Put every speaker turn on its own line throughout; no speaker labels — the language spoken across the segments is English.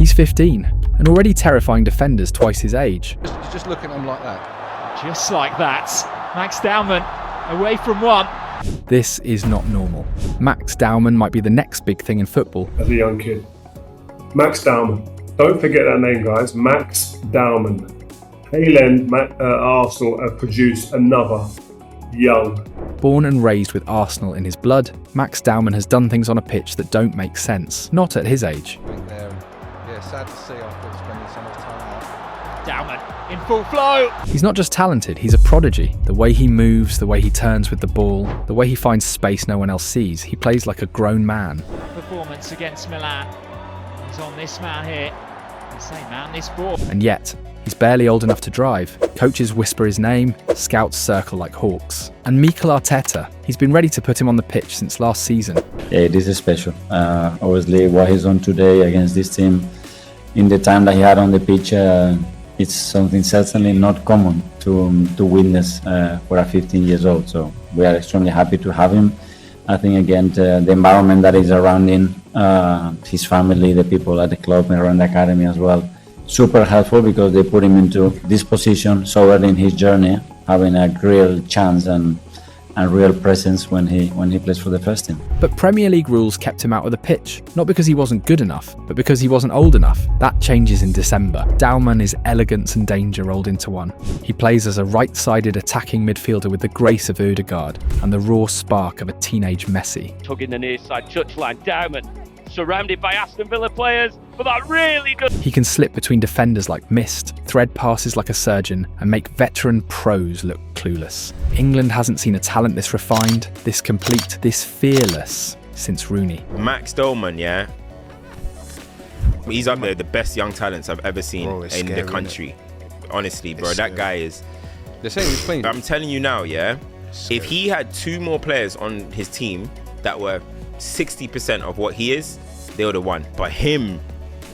He's 15 and already terrifying defenders twice his age.
Just look at him like that.
Just like that. Max Dowman away from one.
This is not normal. Max Dowman might be the next big thing in football.
As a young kid. Max Dowman. Don't forget that name, guys. Max Dowman. Hale End, Arsenal have produced another young.
Born and raised with Arsenal in his blood, Max Dowman has done things on a pitch that don't make sense, not at his age.
I think they're sad to see after spending so much time out.
Dowman in full flow.
He's not just talented, he's a prodigy. The way he moves, the way he turns with the ball, the way he finds space no one else sees. He plays like a grown man.
Performance against Milan. He's on this man here. I say man, this ball.
And yet, he's barely old enough to drive. Coaches whisper his name, scouts circle like hawks. And Mikel Arteta, he's been ready to put him on the pitch since last season.
Yeah, this is special. Obviously, what he's on today against this team, in the time that he had on the pitch, it's something certainly not common to witness for a 15 years old. So we are extremely happy to have him. I think again the environment that is around him, his family, the people at the club and around the academy as well, super helpful because they put him into this position so early in his journey, having a real chance and real presence when he plays for the first team.
But Premier League rules kept him out of the pitch, not because he wasn't good enough, but because he wasn't old enough. That changes in December. Dowman is elegance and danger rolled into one. He plays as a right-sided attacking midfielder with the grace of Odegaard and the raw spark of a teenage Messi.
Tugging the near side touchline, Dowman surrounded by Aston Villa players, but that really good.
He can slip between defenders like mist, thread passes like a surgeon, and make veteran pros look clueless. England hasn't seen a talent this refined, this complete, this fearless since Rooney.
Max Dowman, yeah? He's up there, the best young talents I've ever seen in the country. Honestly, bro, that guy is...
They're saying he's playing.
I'm telling you now, yeah? If he had two more players on his team that were 60% of what he is, they would have won. But him,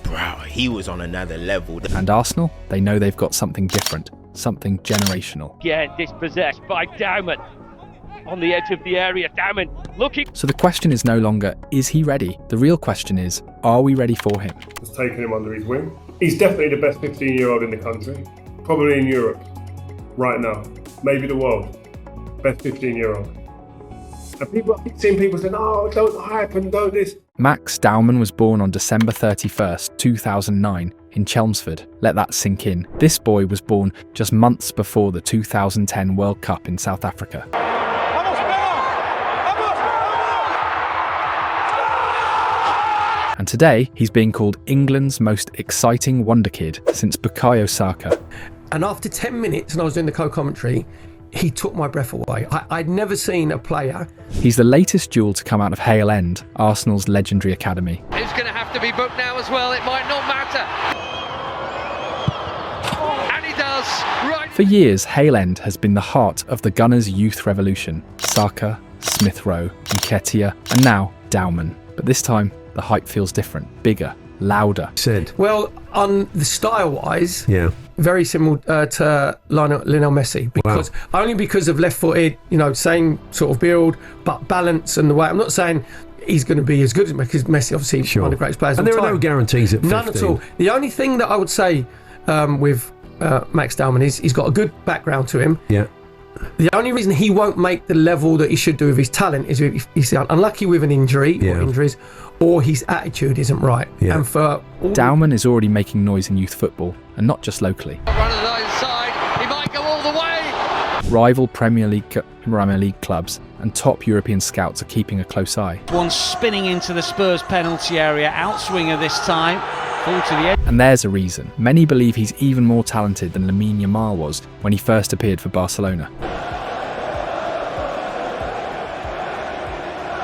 bro, he was on another level.
And Arsenal, they know they've got something different, something generational.
Again, dispossessed by Dowman. On the edge of the area, Dowman looking.
So the question is no longer, is he ready? The real question is, are we ready for him?
Has taken him under his wing. He's definitely the best 15-year-old in the country. Probably in Europe, right now. Maybe the world. Best 15-year-old. And I keep seeing people saying, oh, don't hype and don't this.
Max Dowman was born on December 31st, 2009 in Chelmsford. Let that sink in. This boy was born just months before the 2010 World Cup in South Africa. And today, he's being called England's most exciting wonder kid since Bukayo Saka.
And after 10 minutes, and I was doing the co-commentary, he took my breath away. I'd never seen a player.
He's the latest jewel to come out of Hale End, Arsenal's legendary academy.
It's going to have to be booked now as well. It might not matter. And he does. Right.
For years, Hale End has been the heart of the Gunners' youth revolution. Saka, Smith Rowe, Nketiah, and now Dowman. But this time, the hype feels different, bigger, louder.
Well, on the style-wise, very similar to Lionel Messi, because only because of left-footed, same sort of build, but balance and the way. I'm not saying he's going to be as good as Messi, because Messi obviously one of the greatest players
and
of
there
all
are
time.
no guarantees at 15.
None at all. The only thing that I would say with Max Dowman is he's got a good background to him.
Yeah.
The only reason he won't make the level that he should do with his talent is if he's unlucky with an injury or injuries, or his attitude isn't right. And for
Dowman is already making noise in youth football, and not just locally.
Run to the inside. He might go all the way.
Rival Premier League clubs and top European scouts are keeping a close eye.
One spinning into the Spurs penalty area, outswinger this time. Full to the edge.
And there's a reason. Many believe he's even more talented than Lamine Yamal was when he first appeared for Barcelona.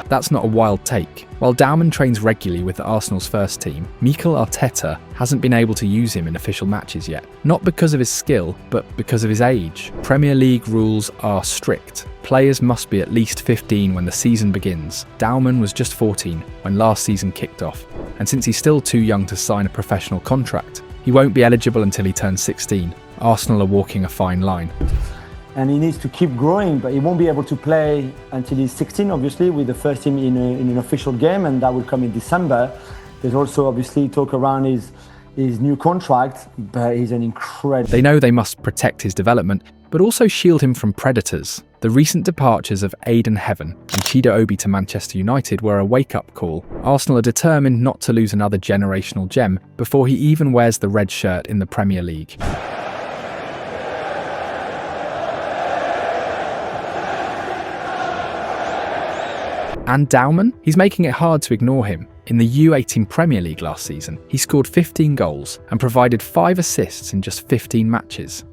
That's not a wild take. While Dowman trains regularly with Arsenal's first team, Mikel Arteta hasn't been able to use him in official matches yet. Not because of his skill, but because of his age. Premier League rules are strict. Players must be at least 15 when the season begins. Dowman was just 14 when last season kicked off, and since he's still too young to sign a professional contract, he won't be eligible until he turns 16. Arsenal are walking a fine line.
And he needs to keep growing, but he won't be able to play until he's 16, obviously, with the first team in an official game, and that will come in December. There's also obviously talk around his new contract, but he's an incredible...
They know they must protect his development, but also shield him from predators. The recent departures of Aidan Heaven and Chido Obi to Manchester United were a wake-up call. Arsenal are determined not to lose another generational gem before he even wears the red shirt in the Premier League. And Dowman? He's making it hard to ignore him. In the U18 Premier League last season, he scored 15 goals and provided 5 assists in just 15 matches.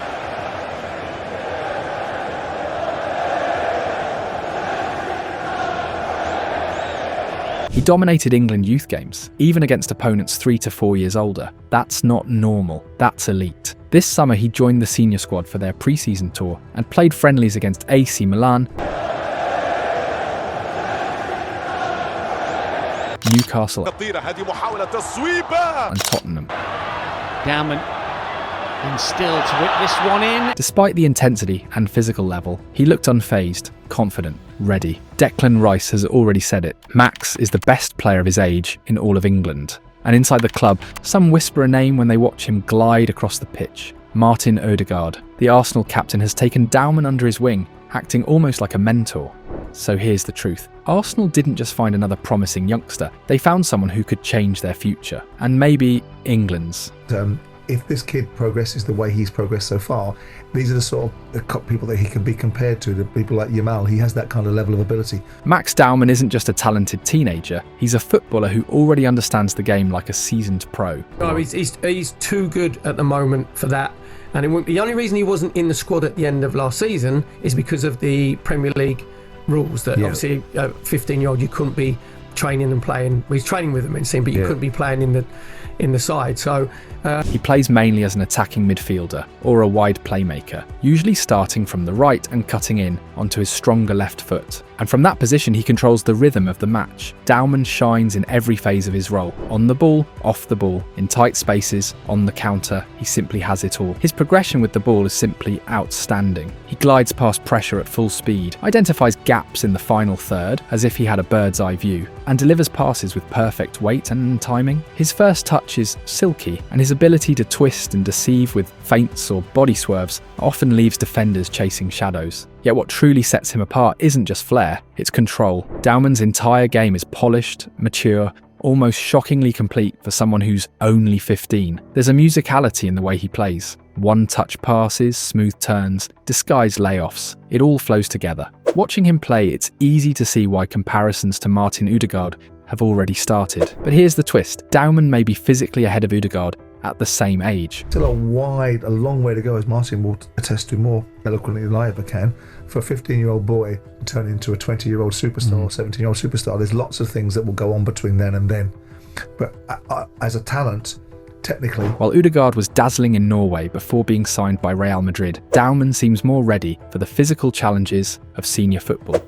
He dominated England youth games, even against opponents 3 to 4 years older. That's not normal, that's elite. This summer he joined the senior squad for their pre-season tour and played friendlies against AC Milan, Newcastle and Tottenham.
Dowman, and still to whip this one in.
Despite the intensity and physical level, he looked unfazed, confident, ready. Declan Rice has already said it. Max is the best player of his age in all of England. And inside the club, some whisper a name when they watch him glide across the pitch. Martin Odegaard. The Arsenal captain has taken Dowman under his wing, acting almost like a mentor. So here's the truth. Arsenal didn't just find another promising youngster, they found someone who could change their future. And maybe England's.
If this kid progresses the way he's progressed so far, these are the sort of people that he can be compared to, the people like Yamal. He has that kind of level of ability.
Max Dowman isn't just a talented teenager, he's a footballer who already understands the game like a seasoned pro.
No, he's too good at the moment for that. And the only reason he wasn't in the squad at the end of last season is because of the Premier League rules that obviously a 15-year-old you couldn't be training and playing. Well, he's training with them in team, but you couldn't be playing in the side. So
he plays mainly as an attacking midfielder or a wide playmaker, usually starting from the right and cutting in onto his stronger left foot. And from that position he controls the rhythm of the match. Dowman shines in every phase of his role. On the ball, off the ball, in tight spaces, on the counter, he simply has it all. His progression with the ball is simply outstanding. He glides past pressure at full speed, identifies gaps in the final third as if he had a bird's eye view, and delivers passes with perfect weight and timing. His first touch is silky, and his ability to twist and deceive with feints or body swerves often leaves defenders chasing shadows. Yet what truly sets him apart isn't just flair, it's control. Dowman's entire game is polished, mature, almost shockingly complete for someone who's only 15. There's a musicality in the way he plays. One-touch passes, smooth turns, disguised layoffs. It all flows together. Watching him play, it's easy to see why comparisons to Martin Odegaard have already started. But here's the twist. Dowman may be physically ahead of Odegaard at the same age.
Still a long way to go, as Martin will attest to more eloquently than I ever can, for a 15-year-old boy to turn into a 20-year-old superstar or 17-year-old superstar. There's lots of things that will go on between then and then. But as a talent, technically...
While Odegaard was dazzling in Norway before being signed by Real Madrid, Dowman seems more ready for the physical challenges of senior football.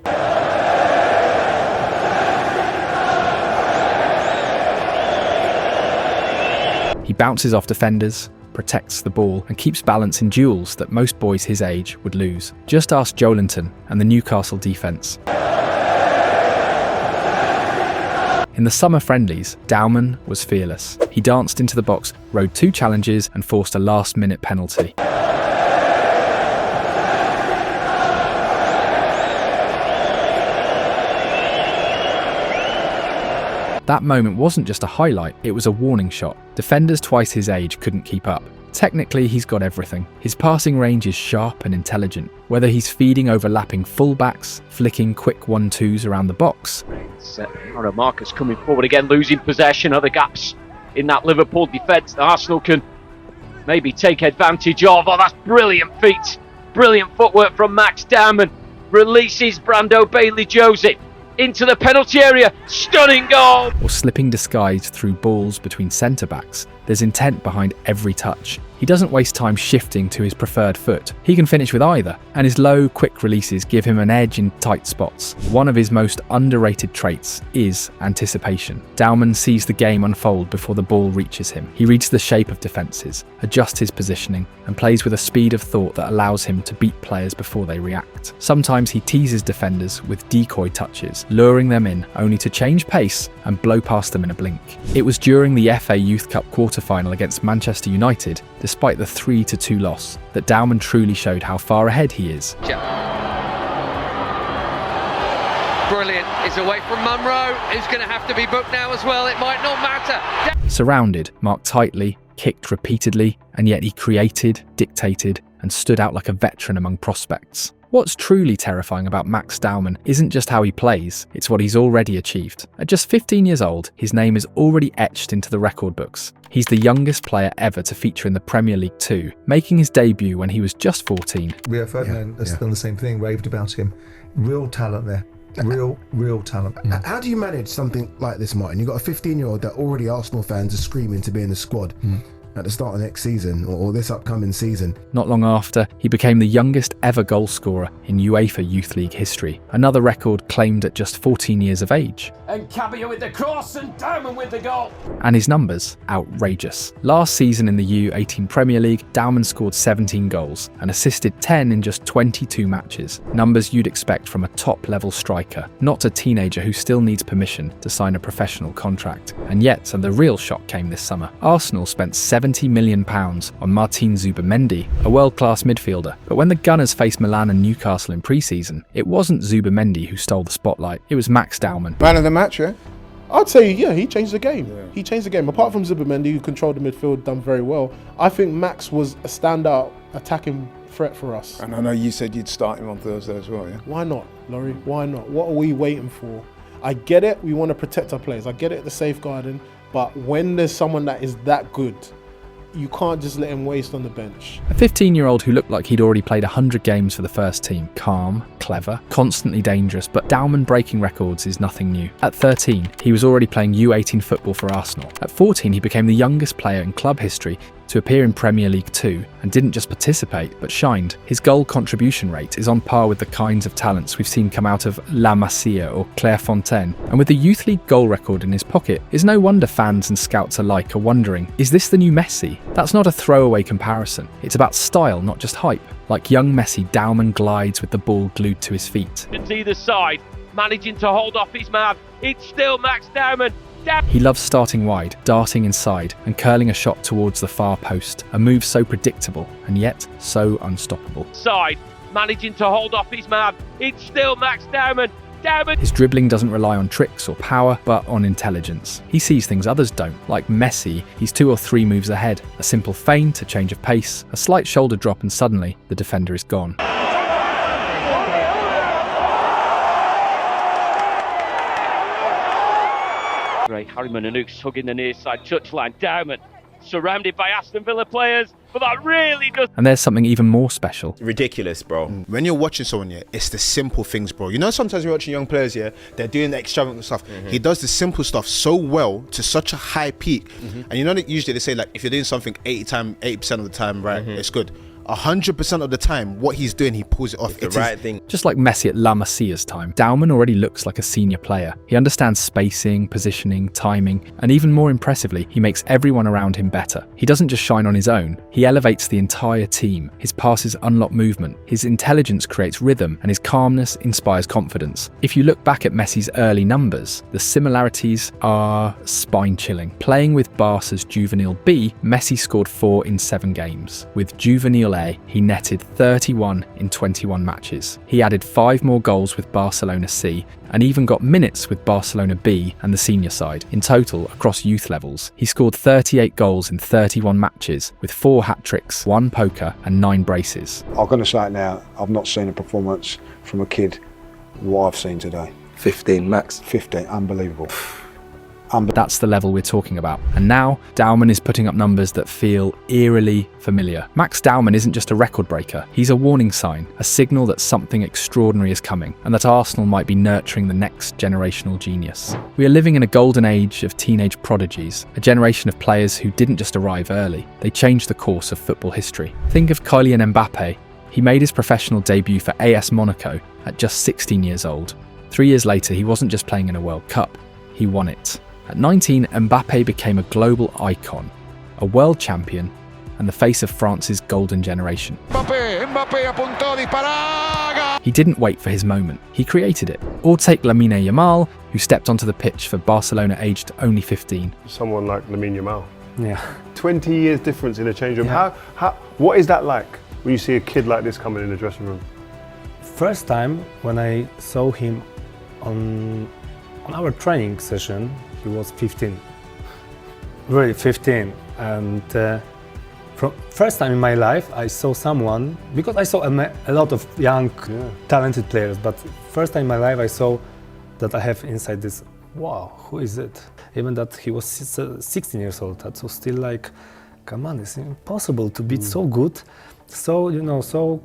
He bounces off defenders, protects the ball, and keeps balance in duels that most boys his age would lose. Just ask Joelinton and the Newcastle defence. In the summer friendlies, Dowman was fearless. He danced into the box, rode 2 challenges, and forced a last-minute penalty. That moment wasn't just a highlight, it was a warning shot. Defenders twice his age couldn't keep up. Technically, he's got everything. His passing range is sharp and intelligent. Whether he's feeding overlapping fullbacks, flicking quick 1-2s around the box.
Marcus coming forward again, losing possession. Other gaps in that Liverpool defence that Arsenal can maybe take advantage of. Oh, that's brilliant feet. Brilliant footwork from Max Dowman. Releases Brando Bailey-Joseph into the penalty area. Stunning goal!
Or slipping disguised through balls between centre-backs. There's intent behind every touch. He doesn't waste time shifting to his preferred foot. He can finish with either, and his low, quick releases give him an edge in tight spots. One of his most underrated traits is anticipation. Dowman sees the game unfold before the ball reaches him. He reads the shape of defences, adjusts his positioning, and plays with a speed of thought that allows him to beat players before they react. Sometimes he teases defenders with decoy touches, luring them in only to change pace and blow past them in a blink. It was during the FA Youth Cup quarter-final against Manchester United, despite the 3-2 loss, that Dowman truly showed how far ahead he is.
Brilliant. He's away from Munro, who's going to have to be booked now as well. It might not matter.
Surrounded, marked tightly, kicked repeatedly, and yet he created, dictated, and stood out like a veteran among prospects. What's truly terrifying about Max Dowman isn't just how he plays, it's what he's already achieved. At just 15 years old, his name is already etched into the record books. He's the youngest player ever to feature in the Premier League 2, making his debut when he was just 14.
Rio Ferdinand has done the same thing, raved about him. Real talent there. Real talent.
How do you manage something like this, Martin? You've got a 15-year-old that already Arsenal fans are screaming to be in the squad at the start of next season or this upcoming season.
Not long after, he became the youngest ever goal scorer in UEFA Youth League history, another record claimed at just 14 years of age.
And Caballero with the cross and Dowman with the goal.
And his numbers, outrageous. Last season in the U18 Premier League, Dowman scored 17 goals and assisted 10 in just 22 matches. Numbers you'd expect from a top-level striker, not a teenager who still needs permission to sign a professional contract. And yet, and the real shock came this summer, Arsenal spent £70 million on Martin Zubimendi, a world-class midfielder. But when the Gunners faced Milan and Newcastle in pre-season, it wasn't Zubimendi who stole the spotlight, it was Max Dowman.
Man of the match, yeah? I'd say, yeah, he changed the game. Yeah. He changed the game. Apart from Zubimendi, who controlled the midfield, done very well, I think Max was a standout attacking threat for us.
And I know you said you'd start him on Thursday as well, yeah?
Why not, Laurie? Why not? What are we waiting for? I get it, we want to protect our players. I get it, the safeguarding. But when there's someone that is that good, you can't just let him waste on the bench.
A 15-year-old who looked like he'd already played 100 games for the first team. Calm, clever, constantly dangerous, but Dowman breaking records is nothing new. At 13, he was already playing U18 football for Arsenal. At 14, he became the youngest player in club history to appear in Premier League 2 and didn't just participate, but shined. His goal contribution rate is on par with the kinds of talents we've seen come out of La Masia or Clairefontaine. And with the Youth League goal record in his pocket, it's no wonder fans and scouts alike are wondering, is this the new Messi? That's not a throwaway comparison. It's about style, not just hype. Like young Messi, Dowman glides with the ball glued to his feet.
Either side, managing to hold off his man. It's still Max Dowman.
He loves starting wide, darting inside, and curling a shot towards the far post, a move so predictable and yet so unstoppable.
Side, managing to hold off his man. It's still Max Dowman.
His dribbling doesn't rely on tricks or power, but on intelligence. He sees things others don't. Like Messi, he's 2 or 3 moves ahead. A simple feint, a change of pace, a slight shoulder drop, and suddenly the defender is gone.
Great, Harriman and Nooks hugging the near side touchline. Dowman surrounded by Aston Villa players, but that really does.
And there's something even more special.
Ridiculous, bro.
When you're watching someone, yeah, it's the simple things, bro. You know, sometimes you're watching young players, yeah, they're doing the extravagant stuff. He does the simple stuff so well to such a high peak. And you know that usually they say, like, if you're doing something 80% of the time, right, it's good. 100% of the time, what he's doing, he pulls it off.
It's the right thing.
Just like Messi at La Masia's time, Dowman already looks like a senior player. He understands spacing, positioning, timing, and even more impressively, he makes everyone around him better. He doesn't just shine on his own, he elevates the entire team. His passes unlock movement, his intelligence creates rhythm, and his calmness inspires confidence. If you look back at Messi's early numbers, the similarities are spine-chilling. Playing with Barca's Juvenile B, Messi scored 4 in 7 games. With Juvenile A, he netted 31 in 21 matches. He added 5 more goals with Barcelona C and even got minutes with Barcelona B and the senior side. In total, across youth levels, he scored 38 goals in 31 matches with 4 hat-tricks, 1 poker and 9 braces.
I'm going to say it now, I've not seen a performance from a kid what I've seen today.
15 max.
15, unbelievable.
That's the level we're talking about. And now, Dowman is putting up numbers that feel eerily familiar. Max Dowman isn't just a record breaker, he's a warning sign, a signal that something extraordinary is coming, and that Arsenal might be nurturing the next generational genius. We are living in a golden age of teenage prodigies, a generation of players who didn't just arrive early, they changed the course of football history. Think of Kylian Mbappe. He made his professional debut for AS Monaco at just 16 years old. 3 years later, he wasn't just playing in a World Cup, he won it. At 19, Mbappe became a global icon, a world champion, and the face of France's golden generation. He didn't wait for his moment, he created it. Or take Lamine Yamal, who stepped onto the pitch for Barcelona aged only 15.
Someone like Lamine Yamal.
Yeah.
20 years difference in a change room.
Yeah.
What is that like when you see a kid like this coming in the dressing room?
First time when I saw him on our training session, he was 15. Really 15. And from first time in my life, I saw someone, because I saw a lot of young, talented players, but first time in my life I saw that I have inside this, wow, who is it? Even that he was 16 years old, that was still like, come on, it's impossible to be so good, so, so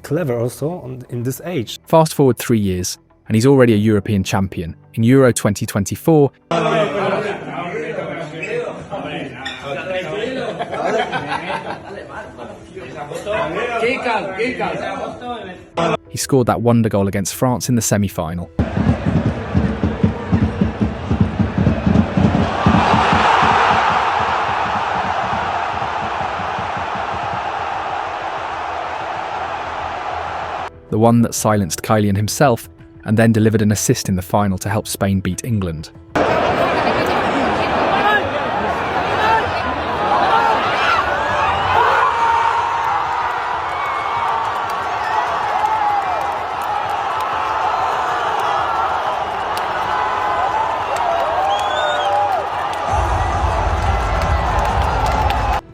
clever also in this age.
Fast forward 3 years, and he's already a European champion. In Euro 2024, he scored that wonder goal against France in the semi-final. The one that silenced Kylian himself, and then delivered an assist in the final to help Spain beat England.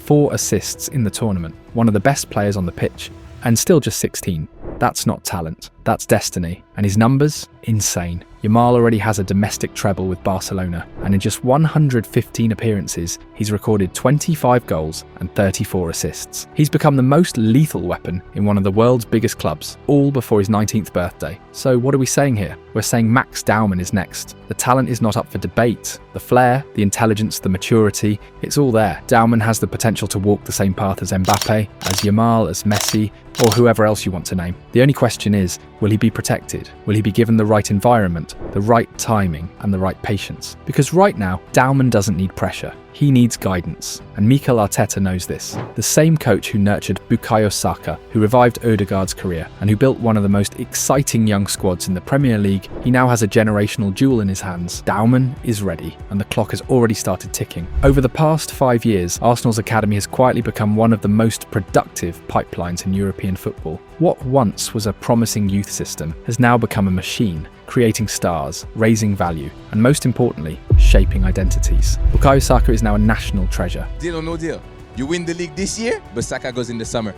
Four assists in the tournament, one of the best players on the pitch, and still just 16. That's not talent, that's destiny. And his numbers? Insane. Yamal already has a domestic treble with Barcelona, and in just 115 appearances, he's recorded 25 goals and 34 assists. He's become the most lethal weapon in one of the world's biggest clubs, all before his 19th birthday. So what are we saying here? We're saying Max Dowman is next. The talent is not up for debate. The flair, the intelligence, the maturity, it's all there. Dowman has the potential to walk the same path as Mbappe, as Yamal, as Messi, or whoever else you want to name. The only question is, will he be protected? Will he be given the right environment, the right timing, and the right patience? Because right now, Dowman doesn't need pressure. He needs guidance, and Mikel Arteta knows this. The same coach who nurtured Bukayo Saka, who revived Ødegaard's career, and who built one of the most exciting young squads in the Premier League, he now has a generational jewel in his hands. Dowman is ready, and the clock has already started ticking. Over the past 5 years, Arsenal's academy has quietly become one of the most productive pipelines in European football. What once was a promising youth system has now become a machine, creating stars, raising value, and most importantly, shaping identities. Bukayo Saka is now a national treasure.
Deal or no deal? You win the league this year, but Saka goes in the summer.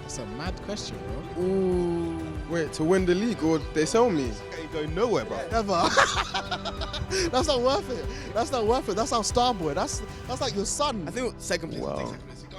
That's a mad question, bro. Ooh, wait, to win the league or they sell me? Ain't going nowhere, bro. Never. That's not worth it. That's not worth it. That's our star boy. That's like your son. I think second place. Wow.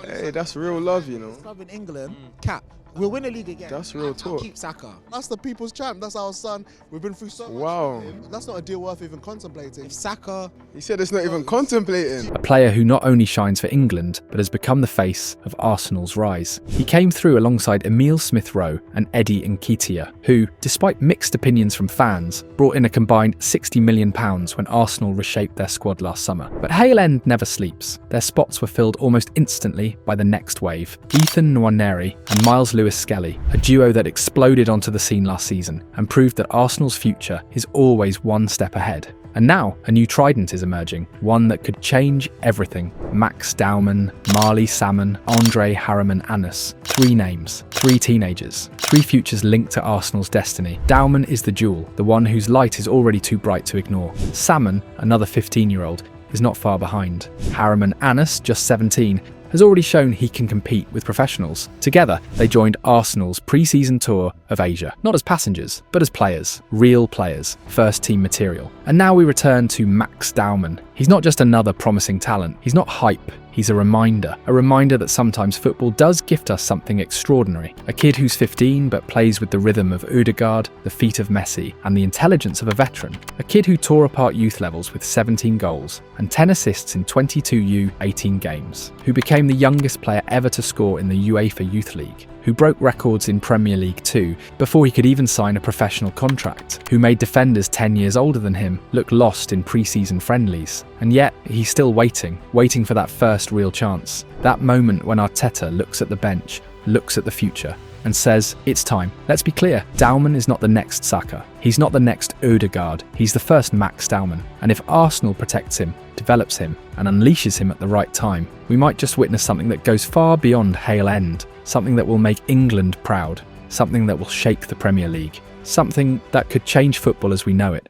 Hey, that's real love, you know.
Club in England, cap. We'll win a league again.
That's real talk.
Keep Saka. That's the people's champ. That's our son. We've been through so much.
Wow.
That's not a deal worth even contemplating. If Saka.
He said it's not even contemplating.
A player who not only shines for England, but has become the face of Arsenal's rise. He came through alongside Emile Smith-Rowe and Eddie Nketiah, who, despite mixed opinions from fans, brought in a combined £60 million when Arsenal reshaped their squad last summer. But Hale End never sleeps. Their spots were filled almost instantly by the next wave. Ethan Nwaneri and Miles Lewis-Skelly, a duo that exploded onto the scene last season and proved that Arsenal's future is always one step ahead. And now, a new trident is emerging, one that could change everything. Max Dowman, Marley Salmon, Andre Harriman-Anus. 3 names, 3 teenagers, 3 futures linked to Arsenal's destiny. Dowman is the jewel, the one whose light is already too bright to ignore. Salmon, another 15-year-old, is not far behind. Harriman-Anus, just 17, has already shown he can compete with professionals. Together, they joined Arsenal's pre-season tour of Asia, not as passengers, but as players, real players, first-team material. And now we return to Max Dowman. He's not just another promising talent, he's not hype. He's a reminder that sometimes football does gift us something extraordinary. A kid who's 15 but plays with the rhythm of Odegaard, the feet of Messi, and the intelligence of a veteran. A kid who tore apart youth levels with 17 goals and 10 assists in 22 U18 games. Who became the youngest player ever to score in the UEFA Youth League. Who broke records in Premier League 2 before he could even sign a professional contract, who made defenders 10 years older than him look lost in pre-season friendlies. And yet, he's still waiting for that first real chance. That moment when Arteta looks at the bench, looks at the future, and says, it's time. Let's be clear, Dowman is not the next Saka. He's not the next Odegaard. He's the first Max Dowman. And if Arsenal protects him, develops him, and unleashes him at the right time, we might just witness something that goes far beyond Hale End. Something that will make England proud. Something that will shake the Premier League. Something that could change football as we know it.